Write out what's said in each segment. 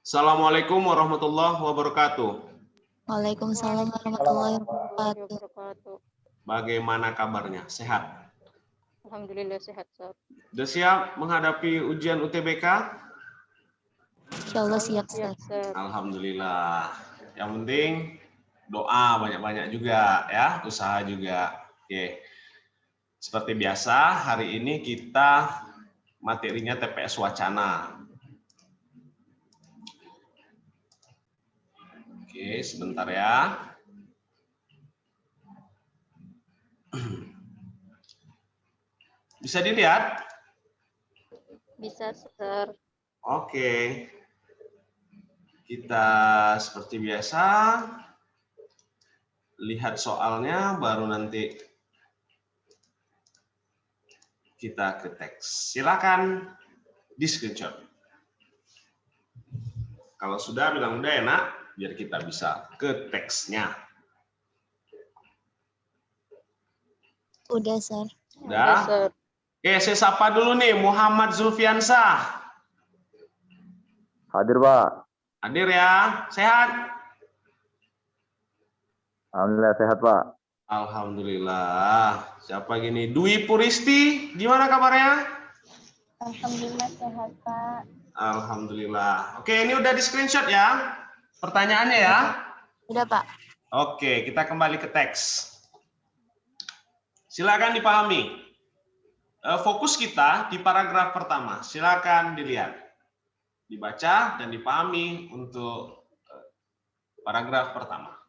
Assalamualaikum warahmatullahi wabarakatuh. Waalaikumsalam warahmatullahi wabarakatuh. Bagaimana kabarnya? Sehat? Alhamdulillah sehat, Sir. Sudah siap menghadapi ujian UTBK? Insyaallah siap, Sir. Alhamdulillah. Yang penting doa banyak-banyak juga ya, usaha juga. Oke. Seperti biasa, hari ini kita materinya TPS Wacana. Oke, sebentar ya. Bisa dilihat? Bisa, Sir. Oke. Kita seperti biasa lihat soalnya, baru nanti kita ke teks. Silakan di screenshot. Kalau sudah bilang udah enak, biar kita bisa ke teksnya. Udah, Sir. Udah? Sir. Oke, saya sapa dulu nih, Muhammad Zulfiansah. Hadir, Pak. Hadir ya, sehat? Alhamdulillah sehat, Pak. Alhamdulillah. Siapa gini? Dwi Puristi, gimana kabarnya? Alhamdulillah sehat, Pak. Alhamdulillah. Oke, ini udah di screenshot ya pertanyaannya ya. Udah, Pak. Oke, kita kembali ke teks. Silakan dipahami. Fokus kita di paragraf pertama. Silakan dilihat, dibaca dan dipahami untuk paragraf pertama.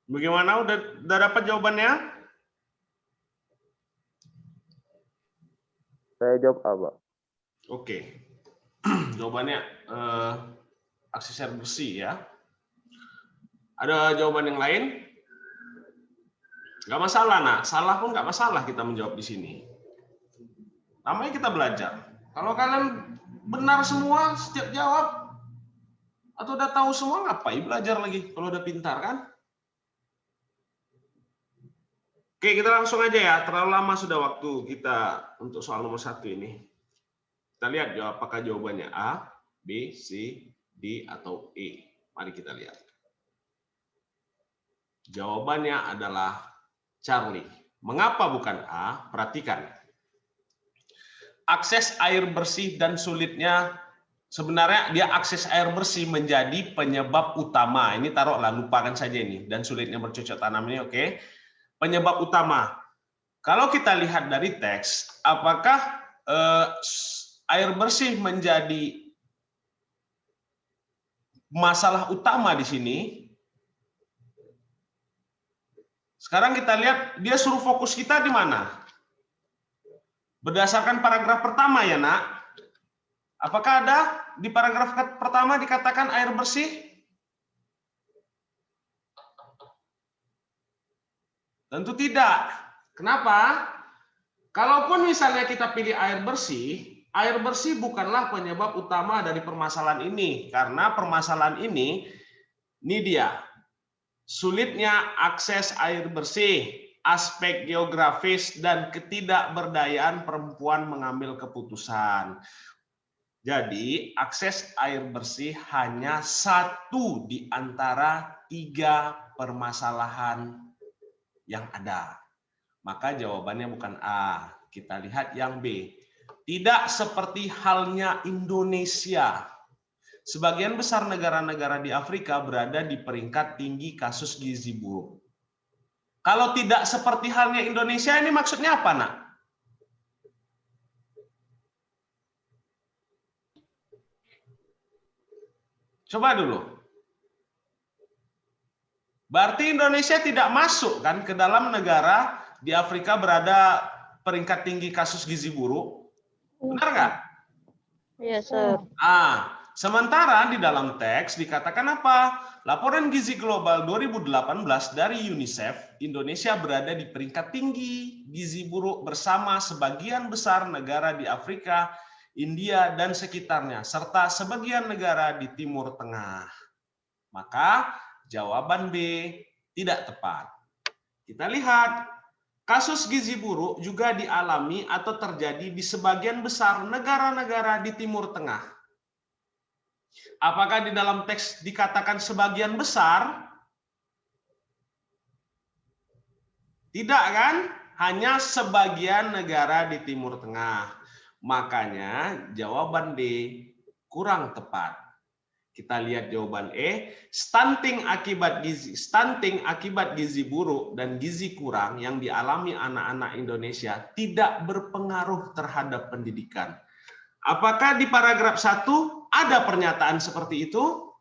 Bagaimana? Udah dapat jawabannya? Saya jawab A, Pak. Oke. Jawabannya akses air bersih ya. Ada jawaban yang lain? Nggak masalah, nak. Salah pun nggak masalah kita menjawab di sini. Namanya kita belajar. Kalau kalian benar semua setiap jawab, atau udah tahu semua, ngapain belajar lagi kalau udah pintar kan? Oke, kita langsung aja ya. Terlalu lama sudah waktu kita untuk soal nomor 1 ini. Kita lihat apakah jawabannya A, B, C, D, atau E. Mari kita lihat. Jawabannya adalah Charlie. Mengapa bukan A? Perhatikan. Akses air bersih dan sulitnya, sebenarnya dia akses air bersih menjadi penyebab utama. Ini taruhlah, lupakan saja ini. Dan sulitnya bercocok tanam ini, oke. Penyebab utama. Kalau kita lihat dari teks, apakah air bersih menjadi masalah utama di sini? Sekarang kita lihat, dia suruh fokus kita di mana? Berdasarkan paragraf pertama ya, nak. Apakah ada di paragraf pertama dikatakan air bersih? Tentu tidak. Kenapa? Kalaupun misalnya kita pilih air bersih bukanlah penyebab utama dari permasalahan ini. Karena permasalahan ini dia. Sulitnya akses air bersih, aspek geografis, dan ketidakberdayaan perempuan mengambil keputusan. Jadi, akses air bersih hanya satu di antara 3 permasalahan yang ada. Maka jawabannya bukan A. Kita lihat yang B. Tidak seperti halnya Indonesia. Sebagian besar negara-negara di Afrika berada di peringkat tinggi kasus gizi buruk. Kalau tidak seperti halnya Indonesia, ini maksudnya apa, nak? Coba dulu. Berarti Indonesia tidak masuk kan ke dalam negara di Afrika berada peringkat tinggi kasus gizi buruk? Benar nggak? Iya, Sir. Sementara di dalam teks dikatakan apa? Laporan Gizi Global 2018 dari UNICEF, Indonesia berada di peringkat tinggi gizi buruk bersama sebagian besar negara di Afrika, India, dan sekitarnya, serta sebagian negara di Timur Tengah. Maka jawaban B tidak tepat. Kita lihat, kasus gizi buruk juga dialami atau terjadi di sebagian besar negara-negara di Timur Tengah. Apakah di dalam teks dikatakan sebagian besar? Tidak kan? Hanya sebagian negara di Timur Tengah. Makanya jawaban D kurang tepat. Kita lihat jawaban E, stunting akibat gizi buruk dan gizi kurang yang dialami anak-anak Indonesia tidak berpengaruh terhadap pendidikan. Apakah di paragraf 1 ada pernyataan seperti itu?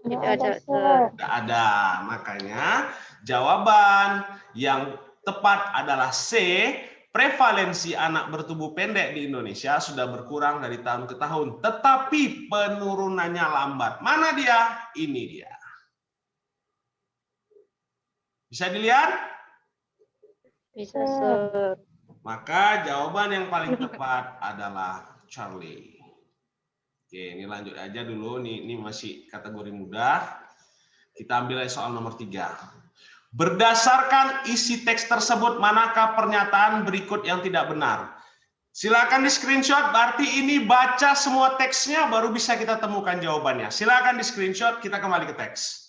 Tidak ada, Sir. Tidak ada. Makanya jawaban yang tepat adalah C. Prevalensi anak bertubuh pendek di Indonesia sudah berkurang dari tahun ke tahun. Tetapi penurunannya lambat. Mana dia? Ini dia. Bisa dilihat? Bisa, Sir. Maka jawaban yang paling tepat adalah Charlie. Oke, ini lanjut aja dulu. Ini masih kategori mudah. Kita ambil soal nomor 3. Berdasarkan isi teks tersebut, manakah pernyataan berikut yang tidak benar? Silakan di screenshot, berarti ini baca semua teksnya baru bisa kita temukan jawabannya. Silakan di screenshot, kita kembali ke teks.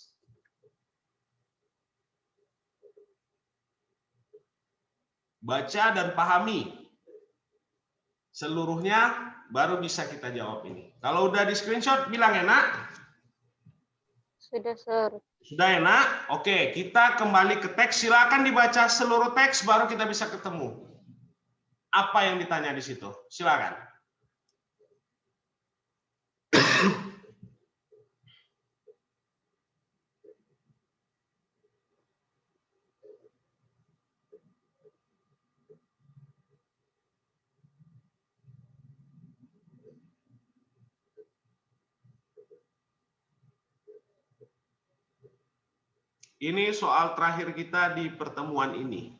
Baca dan pahami seluruhnya, baru bisa kita jawab ini. Kalau udah di screenshot, bilang enak. Sudah, Sir. Sudah enak? Oke, kita kembali ke teks. Silakan dibaca seluruh teks, baru kita bisa ketemu apa yang ditanya di situ. Silakan. Ini soal terakhir kita di pertemuan ini.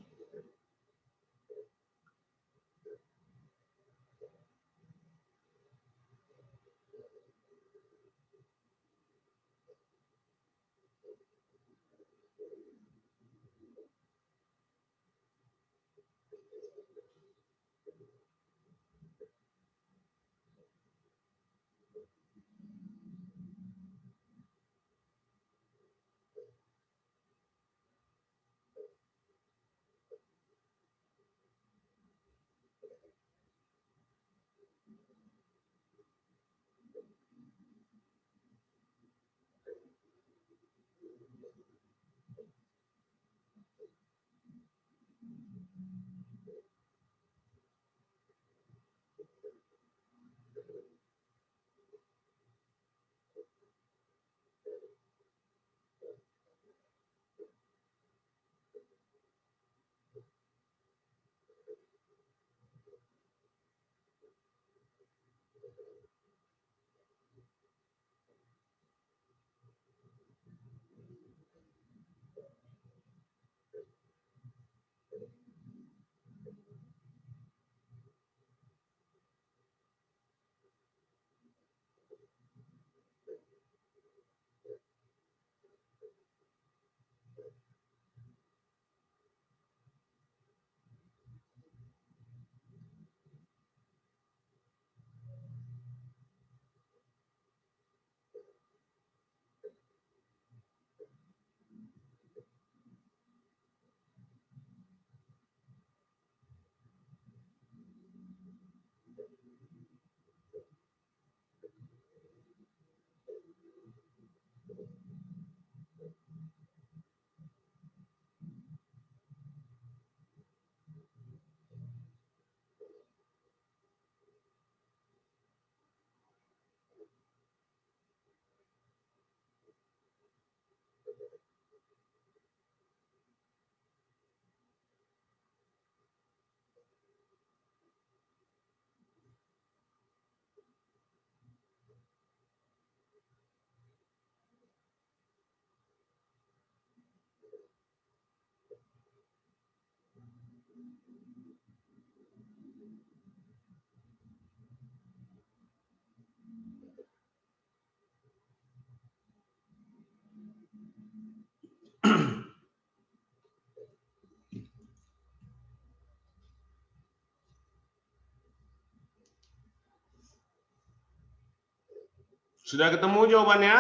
Sudah ketemu jawabannya?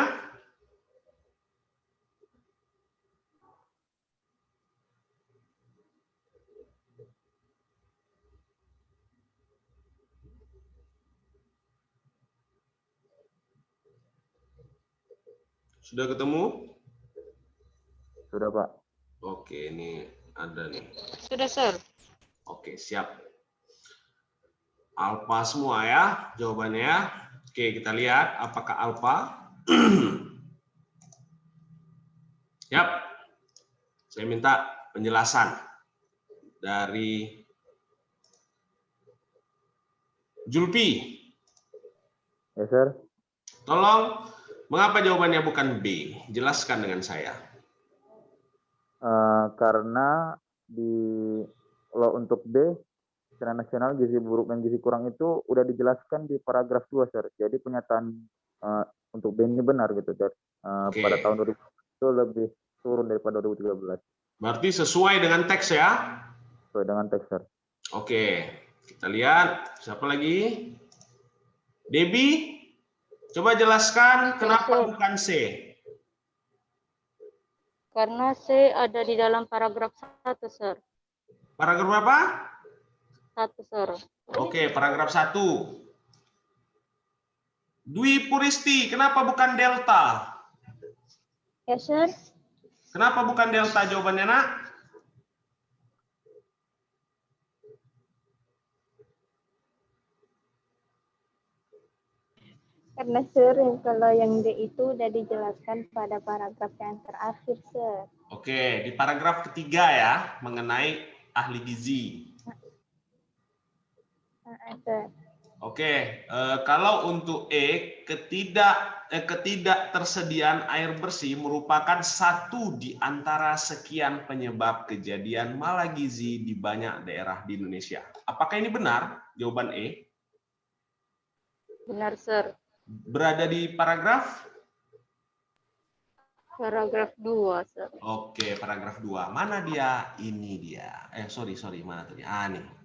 Sudah ketemu? Sudah, Pak. Oke, ini ada nih. Sudah, Sir. Oke, siap. Alfa semua ya jawabannya ya. Oke, kita lihat apakah alfa. Yap. Saya minta penjelasan dari Julpi. Ya, Sir. Tolong, mengapa jawabannya bukan B? Jelaskan dengan saya. Karena kalau untuk B, secara nasional gizi buruk dan gizi kurang itu udah dijelaskan di paragraf 2, Sir. Jadi pernyataan untuk B ini benar gitu, Sir. Oke. Pada tahun 2000 itu lebih turun daripada 2013. Berarti sesuai dengan teks ya? Sesuai dengan teks, Sir. Oke, kita lihat. Siapa lagi? Debbie, coba jelaskan kenapa Sir. bukan C. Karena C ada di dalam paragraf 1, Sir. Paragraf berapa? 1, Sir. Oke, paragraf 1. Dwi Puristi, kenapa bukan delta? Ya, Sir. Kenapa bukan delta jawabannya, Nak? Karena Sir, kalau yang D itu udah dijelaskan pada paragraf yang terakhir, Sir. Oke, di paragraf ketiga ya, mengenai ahli gizi. Sir. Oke, kalau untuk E, ketidaktersediaan air bersih merupakan satu di antara sekian penyebab kejadian malagizi di banyak daerah di Indonesia. Apakah ini benar? Jawaban E. Benar, Sir. Berada di paragraf? Paragraf 2, Sir. Oke, paragraf 2. Mana dia? Ini dia. Sorry, mana tadi? Nih.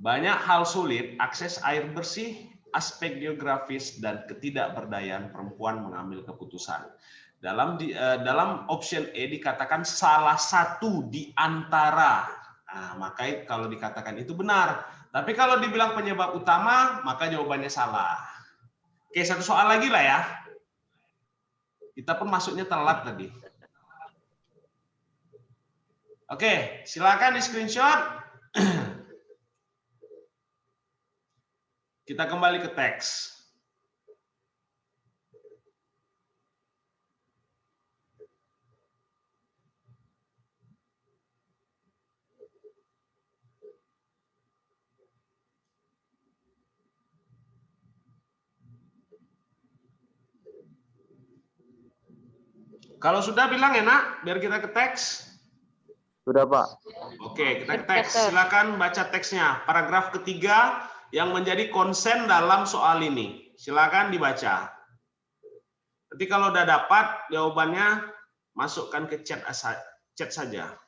Banyak hal sulit, akses air bersih, aspek geografis, dan ketidakberdayaan perempuan mengambil keputusan. Dalam option E dikatakan salah satu di antara. Nah, maka kalau dikatakan itu benar. Tapi kalau dibilang penyebab utama, maka jawabannya salah. Oke, satu soal lagi lah ya. Kita pun masuknya telat tadi. Oke, silakan di screenshot. Kita kembali ke teks. Kalau sudah bilang enak, biar kita ke teks. Sudah, Pak. Oke, kita ke teks. Silakan baca teksnya. Paragraf ketiga yang menjadi konsen dalam soal ini. Silakan dibaca. Nanti kalau udah dapat jawabannya, masukkan ke chat saja.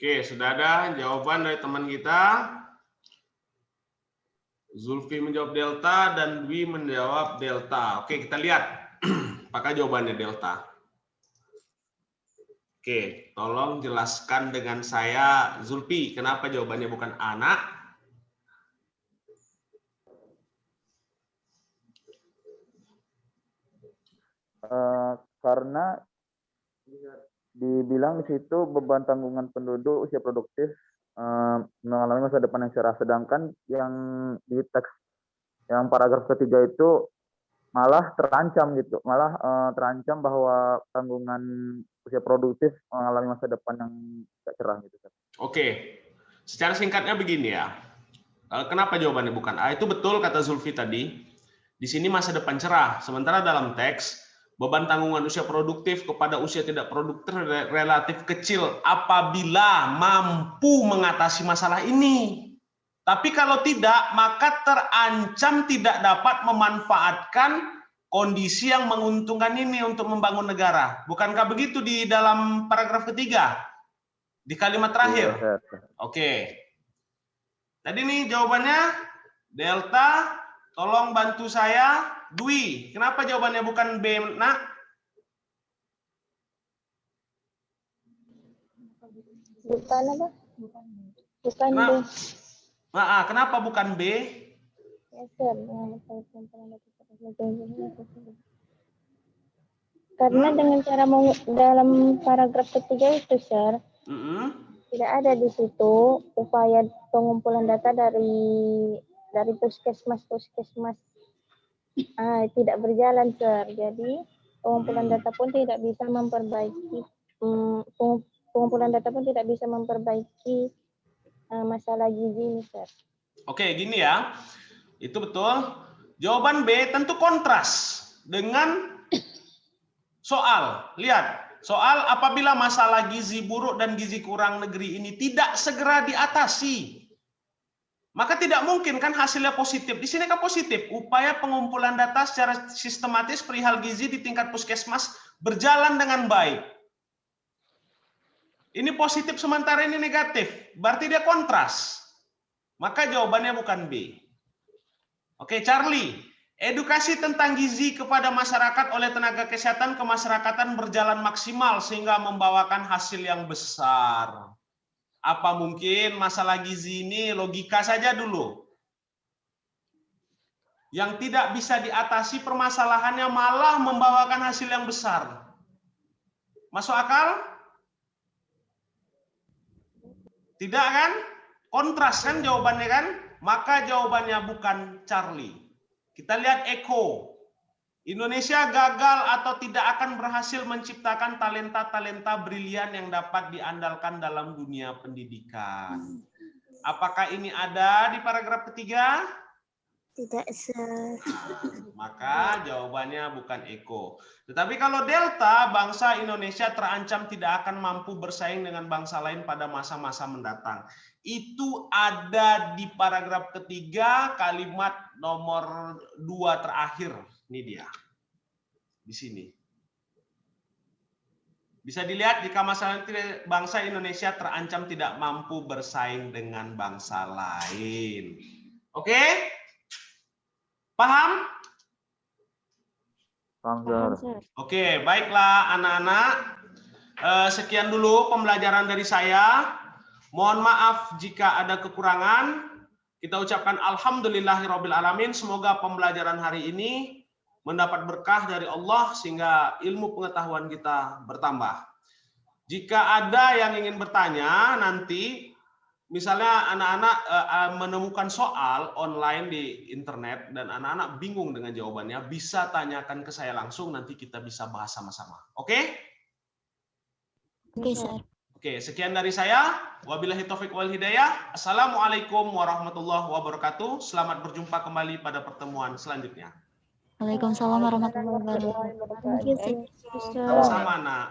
Oke, sudah ada jawaban dari teman kita. Zulfi menjawab delta dan Dwi menjawab delta. Oke, kita lihat apakah jawabannya delta. Oke, tolong jelaskan dengan saya, Zulfi, kenapa jawabannya bukan anak? Karena dibilang di situ beban tanggungan penduduk usia produktif mengalami masa depan yang cerah, sedangkan yang di teks yang paragraf ketiga itu malah terancam gitu, malah terancam bahwa tanggungan usia produktif mengalami masa depan yang tidak cerah gitu. Oke, secara singkatnya begini ya. Kenapa jawabannya bukan A? Itu betul kata Zulfi tadi. Di sini masa depan cerah, sementara dalam teks beban tanggungan usia produktif kepada usia tidak produktif relatif kecil apabila mampu mengatasi masalah ini. Tapi kalau tidak, maka terancam tidak dapat memanfaatkan kondisi yang menguntungkan ini untuk membangun negara. Bukankah begitu di dalam paragraf ketiga? Di kalimat terakhir. Oke. Tadi nih jawabannya delta. Tolong bantu saya, Dwi. Kenapa jawabannya bukan B, nak? Bukan apa? Bukan B. Kenapa bukan B? Ya, Sir. Karena dengan cara dalam paragraf ketiga itu, Sir, tidak ada di situ upaya pengumpulan data dari puskesmas tidak berjalan, Sir. Jadi pengumpulan data pun tidak bisa memperbaiki masalah gizi ini, Sir. Oke, gini ya. Itu betul. Jawaban B tentu kontras dengan soal. Lihat, soal apabila masalah gizi buruk dan gizi kurang negeri ini tidak segera diatasi, maka tidak mungkin kan hasilnya positif. Di sini kan positif. Upaya pengumpulan data secara sistematis perihal gizi di tingkat puskesmas berjalan dengan baik. Ini positif sementara ini negatif. Berarti dia kontras. Maka jawabannya bukan B. Oke, Charlie. Edukasi tentang gizi kepada masyarakat oleh tenaga kesehatan kemasyarakatan berjalan maksimal sehingga membawakan hasil yang besar. Apa mungkin masalah gizi ini logika saja dulu? Yang tidak bisa diatasi permasalahannya malah membawakan hasil yang besar. Masuk akal? Tidak kan? Kontras kan jawabannya kan? Maka jawabannya bukan Charlie. Kita lihat Eko. Indonesia gagal atau tidak akan berhasil menciptakan talenta-talenta brilian yang dapat diandalkan dalam dunia pendidikan. Apakah ini ada di paragraf ketiga? Tidak, Sir. Maka jawabannya bukan Eko. Tetapi kalau Delta, bangsa Indonesia terancam tidak akan mampu bersaing dengan bangsa lain pada masa-masa mendatang. Itu ada di paragraf ketiga, kalimat nomor 2 terakhir. Ini dia. Di sini. Bisa dilihat jika masalah bangsa Indonesia terancam tidak mampu bersaing dengan bangsa lain. Oke? Paham? Paham, Sir. Oke, baiklah anak-anak. Sekian dulu pembelajaran dari saya. Mohon maaf jika ada kekurangan. Kita ucapkan alhamdulillahirabbil alamin. Semoga pembelajaran hari ini mendapat berkah dari Allah sehingga ilmu pengetahuan kita bertambah. Jika ada yang ingin bertanya nanti, misalnya anak-anak menemukan soal online di internet dan anak-anak bingung dengan jawabannya, bisa tanyakan ke saya langsung, nanti kita bisa bahas sama-sama. Oke? Oke, Sir. Oke, sekian dari saya. Wabillahi taufik wal hidayah. Assalamualaikum warahmatullahi wabarakatuh. Selamat berjumpa kembali pada pertemuan selanjutnya. Waalaikumsalam warahmatullahi wabarakatuh. Thank you, Sir. Sama-sama, Nak.